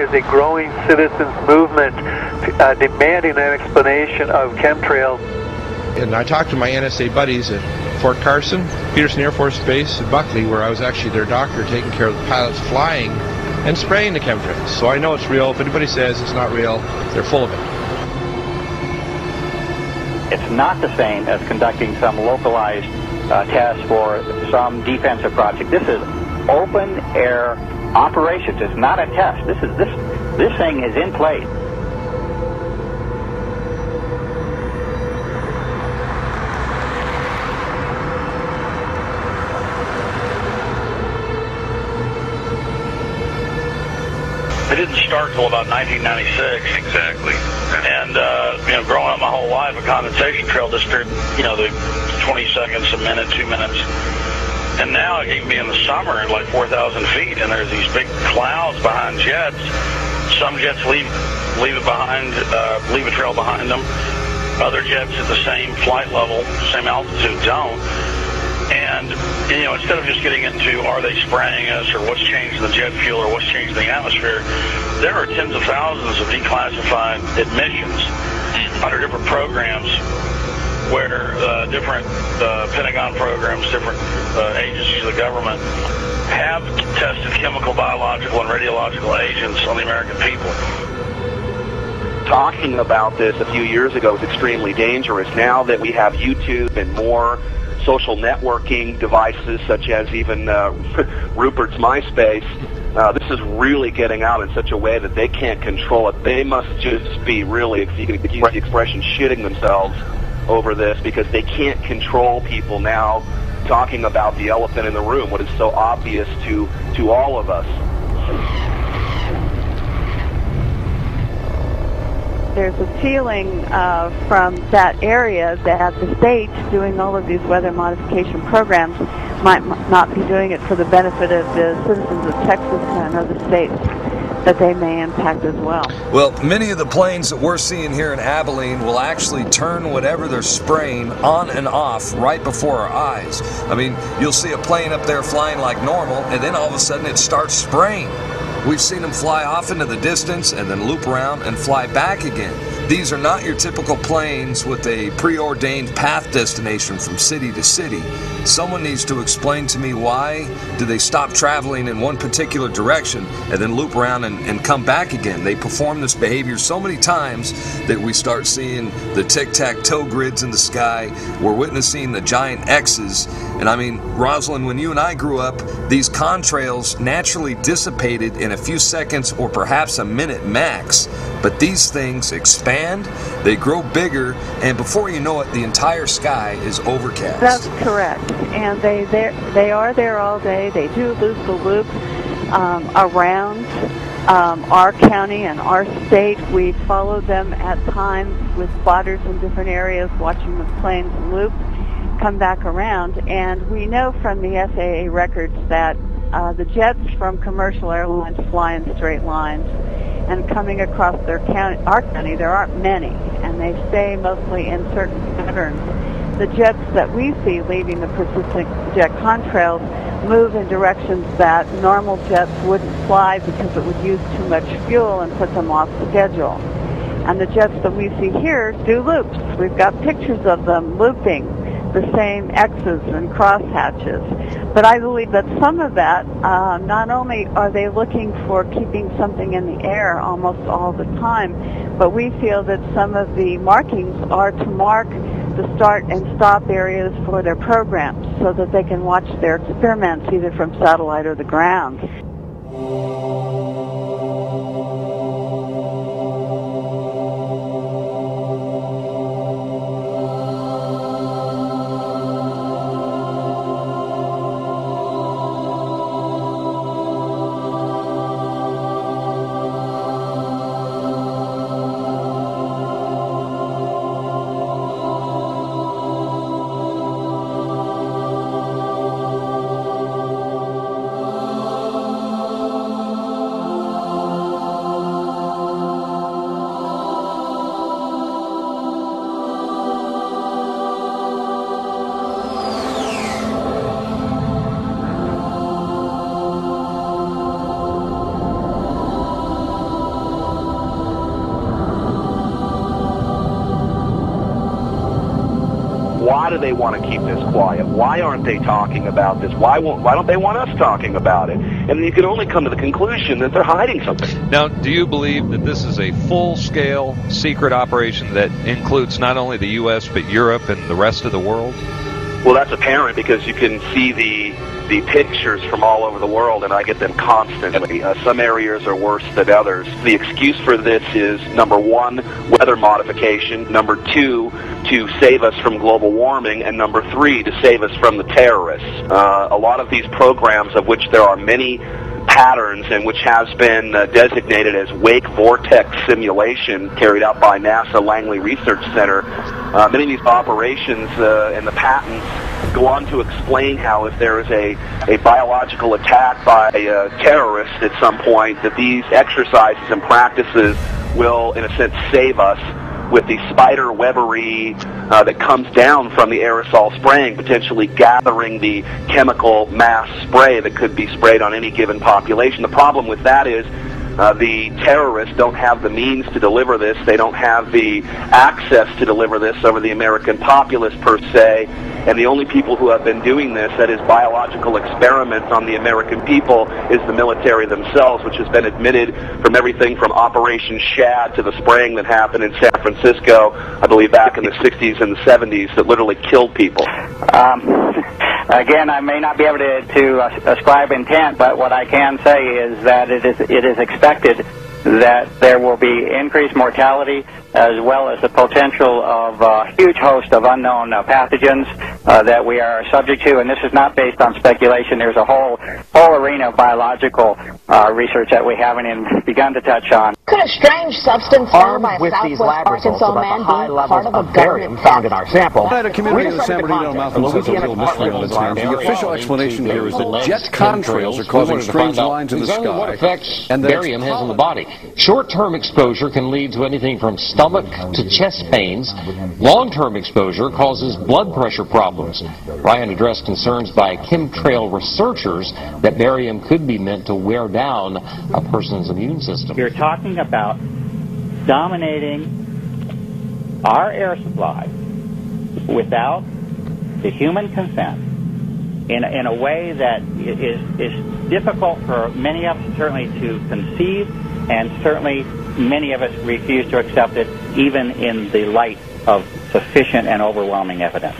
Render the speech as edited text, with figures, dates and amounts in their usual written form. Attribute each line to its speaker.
Speaker 1: is a growing citizens movement demanding an explanation of chemtrails.
Speaker 2: And I talked to my NSA buddies at Fort Carson, Peterson Air Force Base, and Buckley, where I was actually their doctor taking care of the pilots flying and spraying the chemtrails. So I know it's real. If anybody says it's not real, they're full of it.
Speaker 3: It's not the same as conducting some localized test for some defensive project. This is open air operations. It's not a test. This thing is in place.
Speaker 4: It didn't start till about 1996. Exactly. And, growing up my whole life, a condensation trail disappeared, the 20 seconds, a minute, 2 minutes. And now it can be in the summer at like 4,000 feet, and there's these big clouds behind jets. Some jets leave it behind, leave a trail behind them. Other jets at the same flight level, same altitude don't. And, instead of just getting into are they spraying us or what's changed in the jet fuel or what's changed in the atmosphere, there are tens of thousands of declassified admissions under different programs where different Pentagon programs, different agencies of the government have tested chemical, biological, and radiological agents on the American people.
Speaker 5: Talking about this a few years ago was extremely dangerous. Now that we have YouTube and more social networking devices, such as even Rupert's MySpace, this is really getting out in such a way that they can't control it. They must just be really, if you can use the expression, shitting themselves over this, because they can't control people now talking about the elephant in the room, what is so obvious to all of us.
Speaker 6: There's a feeling from that area that the states doing all of these weather modification programs might not be doing it for the benefit of the citizens of Texas and other states that they may impact as well.
Speaker 7: Well, many of the planes that we're seeing here in Abilene will actually turn whatever they're spraying on and off right before our eyes. I mean, you'll see a plane up there flying like normal, and then all of a sudden it starts spraying. We've seen them fly off into the distance and then loop around and fly back again. These are not your typical planes with a preordained path destination from city to city. Someone needs to explain to me why do they stop traveling in one particular direction and then loop around and come back again. They perform this behavior so many times that we start seeing the tic-tac-toe grids in the sky. We're witnessing the giant X's. And I mean, Rosalind, when you and I grew up, these contrails naturally dissipated in a few seconds or perhaps a minute max. But these things expand, they grow bigger, and before you know it, the entire sky is overcast.
Speaker 6: That's correct. And they are there all day. They do loop the loop around our county and our state. We follow them at times with spotters in different areas, watching the planes loop, come back around. And we know from the FAA records that the jets from commercial airlines fly in straight lines. And coming across our county, there aren't many, and they stay mostly in certain patterns. The jets that we see leaving the persistent jet contrails move in directions that normal jets wouldn't fly because it would use too much fuel and put them off schedule. And the jets that we see here do loops. We've got pictures of them looping the same X's and crosshatches. But I believe that some of that, not only are they looking for keeping something in the air almost all the time, but we feel that some of the markings are to mark the start and stop areas for their programs so that they can watch their experiments either from satellite or the ground.
Speaker 5: why do they want to keep this quiet? Why aren't they talking about this? Why don't they want us talking about it? And you can only come to the conclusion that they're hiding something.
Speaker 8: Now, do you believe that this is a full-scale secret operation that includes not only the U.S. but Europe and the rest of the world?
Speaker 5: Well, that's apparent because you can see the pictures from all over the world, and I get them constantly. Some areas are worse than others. The excuse for this is, number one, weather modification, number two, to save us from global warming, and number three, to save us from the terrorists. A lot of these programs, of which there are many patterns and which has been designated as wake vortex simulation carried out by NASA Langley Research Center, many of these operations and the patents go on to explain how if there is a biological attack by a terrorist at some point, that these exercises and practices will, in a sense, save us with the spider webbery that comes down from the aerosol spraying, potentially gathering the chemical mass spray that could be sprayed on any given population. The problem with that is the terrorists don't have the means to deliver this. They don't have the access to deliver this over the American populace per se. And the only people who have been doing this, that is biological experiments on the American people, is the military themselves, which has been admitted from everything from Operation Shad to the spraying that happened in San Francisco, I believe back in the 60s and the 70s, that literally killed people.
Speaker 3: Again, I may not be able to ascribe intent, but what I can say is that it is expected that there will be increased mortality as well as the potential of a huge host of unknown pathogens that we are subject to, and this is not based on speculation. There's a whole arena of biological research that we haven't even begun to touch on.
Speaker 9: Could a strange substance found by a Southwest Arkansas man be part of a barium found in our sample?
Speaker 10: At a community in the San Bernardino Mountains has a real mystery on its hands. The official explanation here is that jet contrails are causing strange lines in the sky.
Speaker 11: What effects barium has on the body. Short-term exposure can lead to anything from stomach to chest pains. Long-term exposure causes blood pressure problems. Ryan addressed concerns by chemtrail researchers that barium could be meant to wear down a person's immune system.
Speaker 3: You're talking about dominating our air supply without the human consent in a way that is difficult for many of us certainly to conceive, and certainly many of us refuse to accept it even in the light of sufficient and overwhelming evidence.